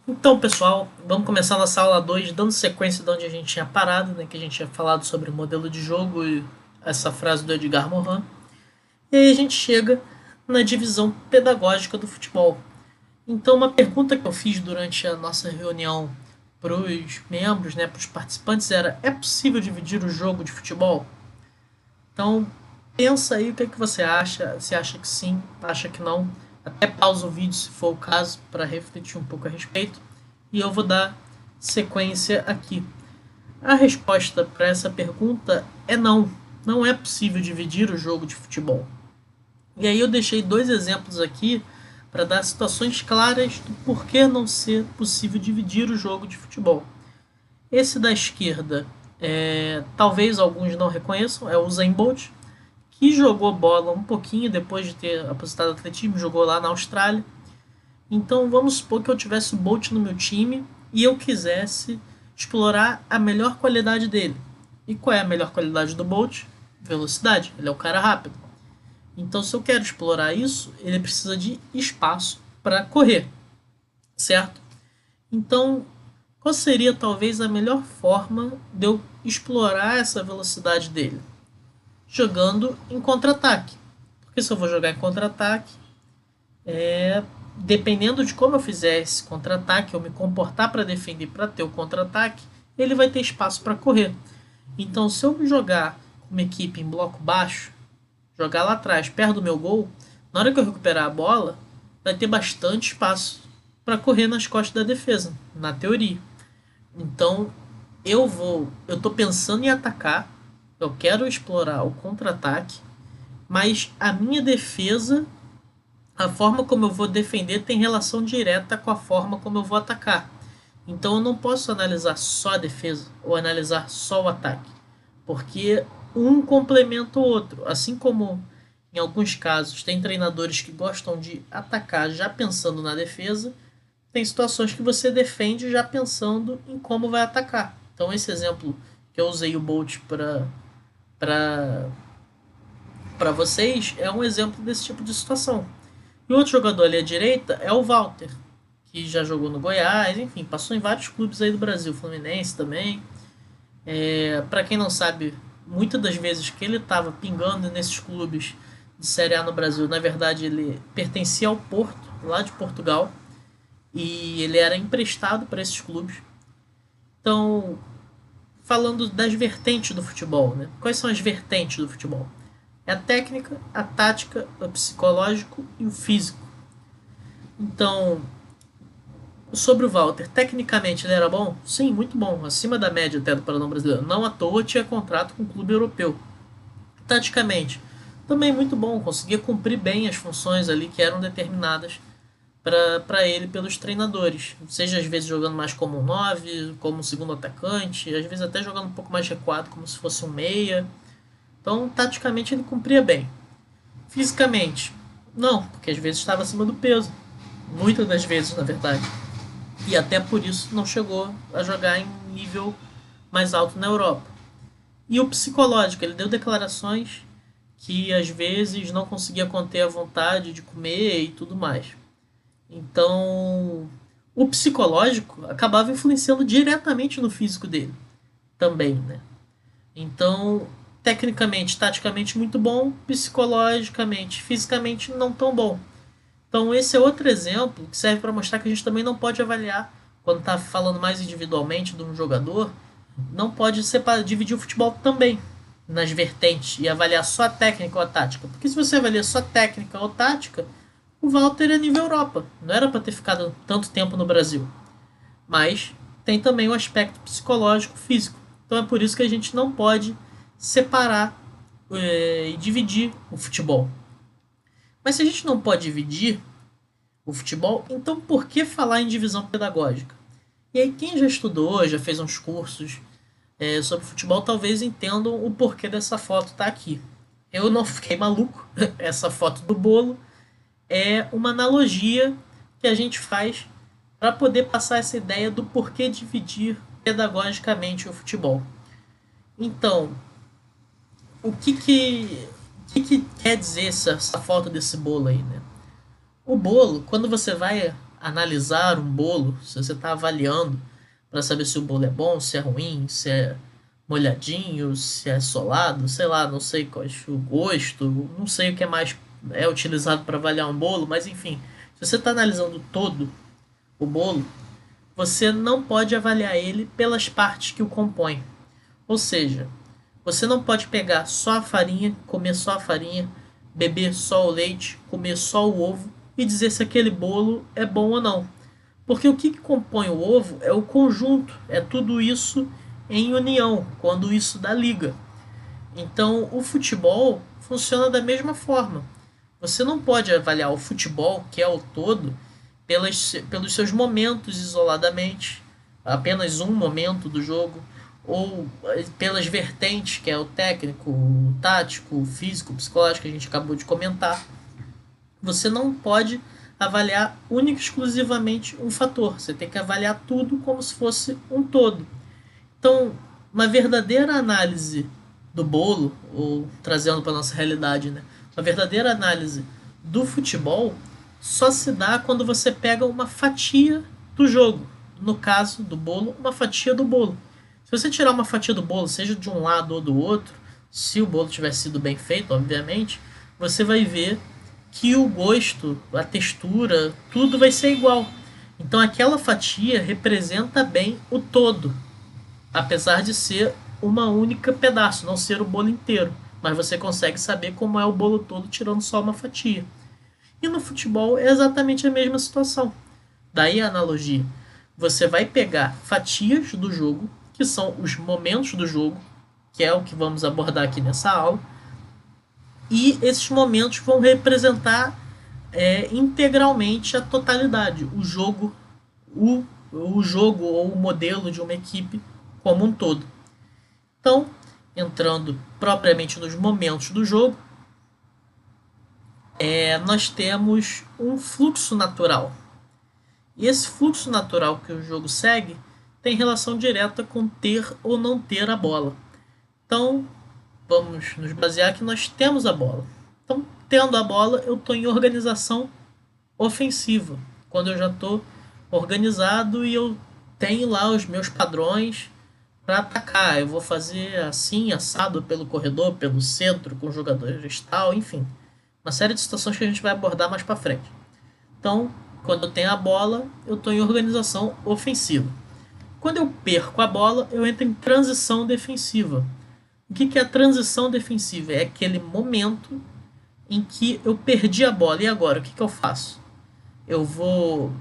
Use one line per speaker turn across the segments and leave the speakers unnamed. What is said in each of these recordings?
Então, pessoal, vamos começar nossa aula 2, dando sequência de onde a gente tinha parado, né, que a gente tinha falado sobre o modelo de jogo e essa frase do Edgar Morin. E aí a gente chega na divisão pedagógica do futebol. Então, uma pergunta que eu fiz durante a nossa reunião para os membros, né, para os participantes, era: é possível dividir o jogo de futebol? Então, pensa aí o que, é que você acha, se acha que sim, acha que não. Até pausa o vídeo se for o caso, para refletir um pouco a respeito. E eu vou dar sequência aqui. A resposta para essa pergunta é não. Não é possível dividir o jogo de futebol. E aí eu deixei dois exemplos aqui para dar situações claras do porquê não ser possível dividir o jogo de futebol. Esse da esquerda, talvez alguns não reconheçam, é o Usain Bolt, que jogou bola um pouquinho depois de ter aposentado do atletismo, jogou lá na Austrália. Então vamos supor que eu tivesse o Bolt no meu time e eu quisesse explorar a melhor qualidade dele. E qual é a melhor qualidade do Bolt? Velocidade. Ele é o cara rápido. Então, se eu quero explorar isso, ele precisa de espaço para correr, certo? Então, qual seria talvez a melhor forma de eu explorar essa velocidade dele? Jogando em contra-ataque. Porque se eu vou jogar em contra-ataque, dependendo de como eu fizer esse contra-ataque, eu me comportar para defender para ter o contra-ataque, ele vai ter espaço para correr. Então, se eu jogar com uma equipe em bloco baixo, jogar lá atrás, perto do meu gol, na hora que eu recuperar a bola, vai ter bastante espaço para correr nas costas da defesa, na teoria. Então, eu tô pensando em atacar, eu quero explorar o contra-ataque, mas a minha defesa, a forma como eu vou defender tem relação direta com a forma como eu vou atacar. Então eu não posso analisar só a defesa ou analisar só o ataque, porque um complementa o outro. Assim como em alguns casos tem treinadores que gostam de atacar já pensando na defesa, tem situações que você defende já pensando em como vai atacar. Então esse exemplo que eu usei o Bolt para para vocês é um exemplo desse tipo de situação. E outro jogador ali à direita é o Walter, que já jogou no Goiás, enfim, passou em vários clubes aí do Brasil, Fluminense também. Para quem não sabe, muitas das vezes que ele estava pingando nesses clubes de Série A no Brasil, na verdade ele pertencia ao Porto, lá de Portugal, e ele era emprestado para esses clubes. Então, falando das vertentes do futebol, né? Quais são as vertentes do futebol? É a técnica, a tática, o psicológico e o físico. Então, sobre o Walter, tecnicamente ele era bom? Sim, muito bom, acima da média até do Paranão brasileiro. Não à toa tinha contrato com o clube europeu. Taticamente, também muito bom, conseguia cumprir bem as funções ali que eram determinadas para ele pelos treinadores. Seja às vezes jogando mais como um 9, como um segundo atacante, às vezes até jogando um pouco mais recuado, como se fosse um meia. Então, taticamente, ele cumpria bem. Fisicamente, não, porque às vezes estava acima do peso. Muitas das vezes, na verdade. E até por isso não chegou a jogar em nível mais alto na Europa. E o psicológico, ele deu declarações que às vezes não conseguia conter a vontade de comer e tudo mais. Então, o psicológico acabava influenciando diretamente no físico dele também, né? Então, tecnicamente, taticamente muito bom, psicologicamente, fisicamente não tão bom. Então, esse é outro exemplo que serve para mostrar que a gente também não pode avaliar, quando está falando mais individualmente de um jogador, não pode separar, dividir o futebol também nas vertentes e avaliar só a técnica ou a tática. Porque se você avalia só técnica ou tática, o Walter é nível Europa. Não era para ter ficado tanto tempo no Brasil. Mas tem também o aspecto psicológico, físico. Então é por isso que a gente não pode separar e dividir o futebol. Mas se a gente não pode dividir o futebol, então por que falar em divisão pedagógica? E aí quem já estudou, já fez uns cursos sobre futebol, talvez entendam o porquê dessa foto estar aqui. Eu não fiquei maluco. Essa foto do bolo é uma analogia que a gente faz para poder passar essa ideia do porquê dividir pedagogicamente o futebol. Então, o que quer dizer essa foto desse bolo aí, né? O bolo, quando você vai analisar um bolo, se você está avaliando para saber se o bolo é bom, se é ruim, se é molhadinho, se é solado, sei lá, não sei qual é o gosto, não sei o que é mais é utilizado para avaliar um bolo, mas enfim, se você está analisando todo o bolo, você não pode avaliar ele pelas partes que o compõem. Ou seja, você não pode pegar só a farinha, comer só a farinha, beber só o leite, comer só o ovo e dizer se aquele bolo é bom ou não. Porque o que compõe o ovo é o conjunto, é tudo isso em união, quando isso dá liga. Então o futebol funciona da mesma forma. Você não pode avaliar o futebol, que é o todo, pelos seus momentos isoladamente, apenas um momento do jogo, ou pelas vertentes, que é o técnico, o tático, o físico, o psicológico, que a gente acabou de comentar. Você não pode avaliar única e exclusivamente um fator. Você tem que avaliar tudo como se fosse um todo. Então, uma verdadeira análise do bolo, ou trazendo para a nossa realidade, né? Uma verdadeira análise do futebol só se dá quando você pega uma fatia do jogo. No caso do bolo, uma fatia do bolo. Se você tirar uma fatia do bolo, seja de um lado ou do outro, se o bolo tiver sido bem feito, obviamente, você vai ver que o gosto, a textura, tudo vai ser igual. Então aquela fatia representa bem o todo, apesar de ser uma única pedaço, não ser o bolo inteiro. Mas você consegue saber como é o bolo todo tirando só uma fatia. E no futebol é exatamente a mesma situação. Daí a analogia. Você vai pegar fatias do jogo, que são os momentos do jogo, que é o que vamos abordar aqui nessa aula, e esses momentos vão representar integralmente a totalidade, o jogo ou o modelo de uma equipe como um todo. Então, entrando propriamente nos momentos do jogo, nós temos um fluxo natural. E esse fluxo natural que o jogo segue tem relação direta com ter ou não ter a bola. Então, vamos nos basear que nós temos a bola. Então, tendo a bola, eu estou em organização ofensiva. Quando eu já estou organizado e eu tenho lá os meus padrões para atacar. Eu vou fazer assim, assado pelo corredor, pelo centro, com jogadores tal, enfim. Uma série de situações que a gente vai abordar mais para frente. Então, quando eu tenho a bola, eu estou em organização ofensiva. Quando eu perco a bola, eu entro em transição defensiva. O que é a transição defensiva? É aquele momento em que eu perdi a bola. E agora, o que eu faço? Eu vou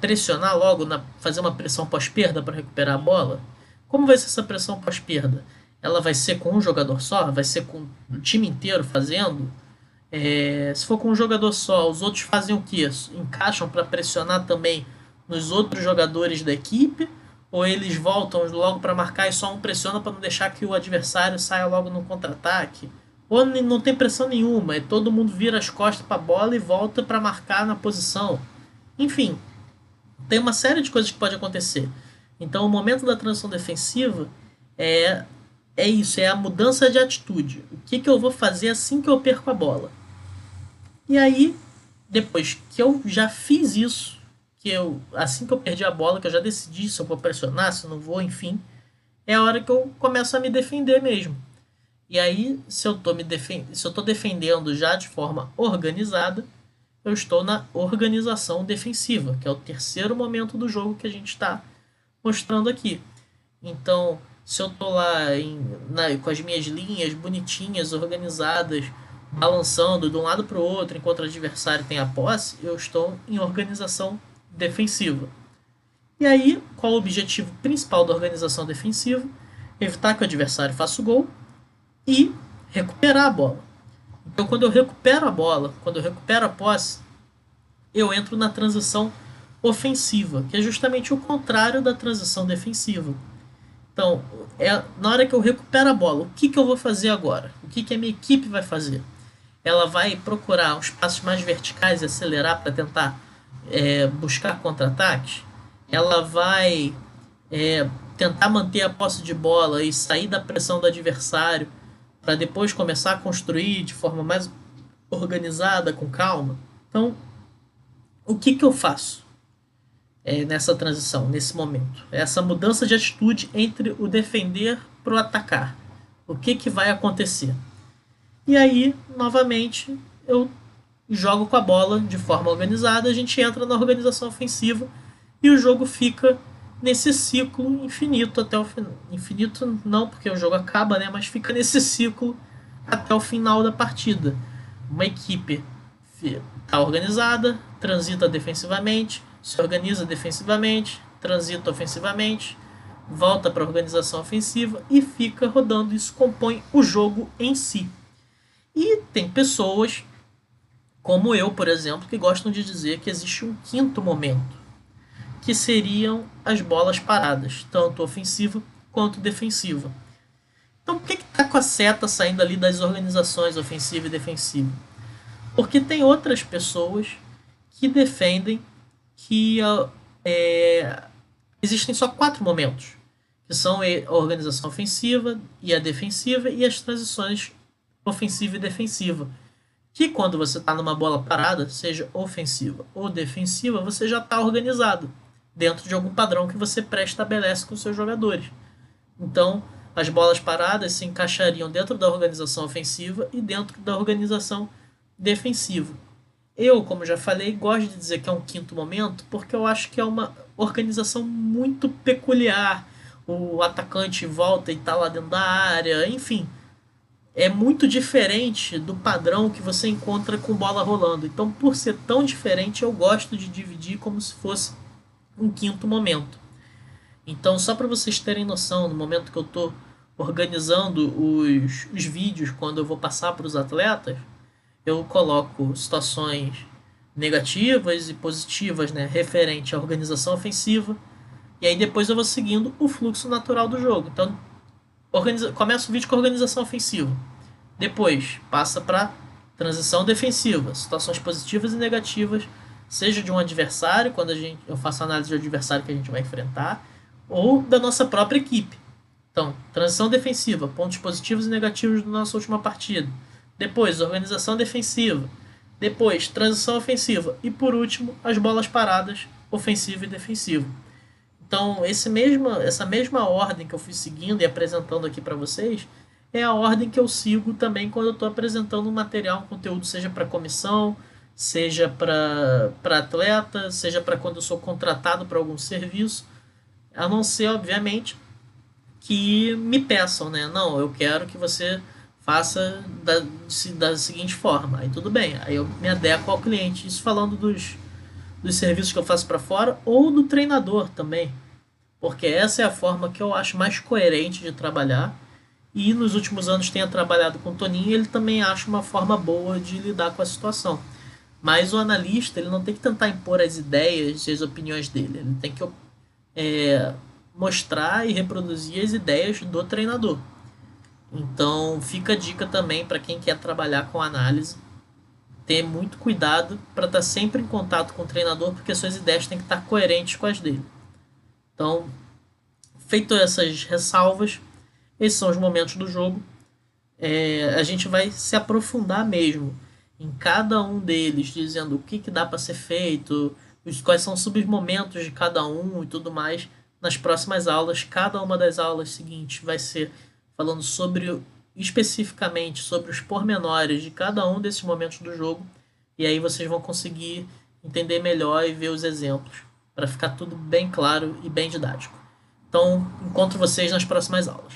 pressionar logo, fazer uma pressão pós-perda para recuperar a bola? Como vai ser essa pressão pós-perda? Ela vai ser com um jogador só? Vai ser com o time inteiro fazendo? Se for com um jogador só, os outros fazem o quê? Encaixam para pressionar também nos outros jogadores da equipe? Ou eles voltam logo para marcar e só um pressiona para não deixar que o adversário saia logo no contra-ataque? Ou não tem pressão nenhuma, todo mundo vira as costas para a bola e volta para marcar na posição? Enfim, tem uma série de coisas que pode acontecer. Então, o momento da transição defensiva é isso, é a mudança de atitude. O que eu vou fazer assim que eu perco a bola? E aí, depois que eu já fiz isso, assim que eu perdi a bola, que eu já decidi se eu vou pressionar, se eu não vou, enfim, é a hora que eu começo a me defender mesmo. E aí, se eu estou defendendo já de forma organizada, eu estou na organização defensiva, que é o terceiro momento do jogo que a gente está mostrando aqui. Então, se eu estou lá com as minhas linhas bonitinhas, organizadas, balançando de um lado para o outro enquanto o adversário tem a posse, eu estou em organização defensiva. E aí, qual o objetivo principal da organização defensiva? Evitar que o adversário faça o gol e recuperar a bola. Então, quando eu recupero a bola, quando eu recupero a posse, eu entro na transição ofensiva, que é justamente o contrário da transição defensiva. Então, na hora que eu recupero a bola, o que eu vou fazer agora? O que a minha equipe vai fazer? Ela vai procurar os passos mais verticais e acelerar para tentar buscar contra-ataques? Ela vai tentar manter a posse de bola e sair da pressão do adversário para depois começar a construir de forma mais organizada, com calma? Então, O que eu faço nessa transição, nesse momento? Essa mudança de atitude entre o defender para o atacar. O que vai acontecer? E aí, novamente, eu jogo com a bola de forma organizada, a gente entra na organização ofensiva e o jogo fica nesse ciclo infinito até o final. Infinito não, porque o jogo acaba, né? Mas fica nesse ciclo até o final da partida. Uma equipe está organizada, transita defensivamente, se organiza defensivamente, transita ofensivamente, volta para a organização ofensiva e fica rodando. Isso compõe o jogo em si. E tem pessoas, como eu, por exemplo, que gostam de dizer que existe um quinto momento, que seriam as bolas paradas, tanto ofensiva quanto defensiva. Então, por que está com a seta saindo ali das organizações ofensiva e defensiva? Porque tem outras pessoas que defendem que existem só 4 momentos, que são a organização ofensiva e a defensiva e as transições ofensiva e defensiva. Que quando você está numa bola parada, seja ofensiva ou defensiva, você já está organizado dentro de algum padrão que você pré-estabelece com seus jogadores. Então, as bolas paradas se encaixariam dentro da organização ofensiva e dentro da organização defensiva. Eu, como já falei, gosto de dizer que é um quinto momento porque eu acho que é uma organização muito peculiar. O atacante volta e está lá dentro da área, enfim. É muito diferente do padrão que você encontra com bola rolando. Então, por ser tão diferente, eu gosto de dividir como se fosse um quinto momento. Então, só para vocês terem noção, no momento que eu estou organizando os vídeos, quando eu vou passar para os atletas, eu coloco situações negativas e positivas, né, referente à organização ofensiva, e aí depois eu vou seguindo o fluxo natural do jogo. Então, começa o vídeo com a organização ofensiva. Depois, passa para transição defensiva, situações positivas e negativas, seja de um adversário, quando eu faço análise do adversário que a gente vai enfrentar, ou da nossa própria equipe. Então, transição defensiva, pontos positivos e negativos da nossa última partida. Depois, organização defensiva. Depois, transição ofensiva. E por último, as bolas paradas, ofensiva e defensiva. Então, essa mesma ordem que eu fui seguindo e apresentando aqui para vocês é a ordem que eu sigo também quando eu estou apresentando um material, um conteúdo, seja para comissão, seja para atleta, seja para quando eu sou contratado para algum serviço, a não ser, obviamente, que me peçam, né? Não, eu quero que você faça da seguinte forma. Aí tudo bem, aí eu me adequo ao cliente. Isso falando dos serviços que eu faço para fora ou do treinador também. Porque essa é a forma que eu acho mais coerente de trabalhar. E nos últimos anos tenho trabalhado com o Toninho e ele também acha uma forma boa de lidar com a situação. Mas o analista ele não tem que tentar impor as ideias e as opiniões dele. Ele tem que mostrar e reproduzir as ideias do treinador. Então fica a dica também para quem quer trabalhar com análise, ter muito cuidado para estar sempre em contato com o treinador, porque suas ideias têm que estar coerentes com as dele. Então, feito essas ressalvas, esses são os momentos do jogo. A gente vai se aprofundar mesmo em cada um deles, dizendo o que dá para ser feito, quais são os submomentos de cada um e tudo mais. Nas próximas aulas, cada uma das aulas seguintes vai ser falando especificamente sobre os pormenores de cada um desses momentos do jogo. E aí vocês vão conseguir entender melhor e ver os exemplos, para ficar tudo bem claro e bem didático. Então, encontro vocês nas próximas aulas.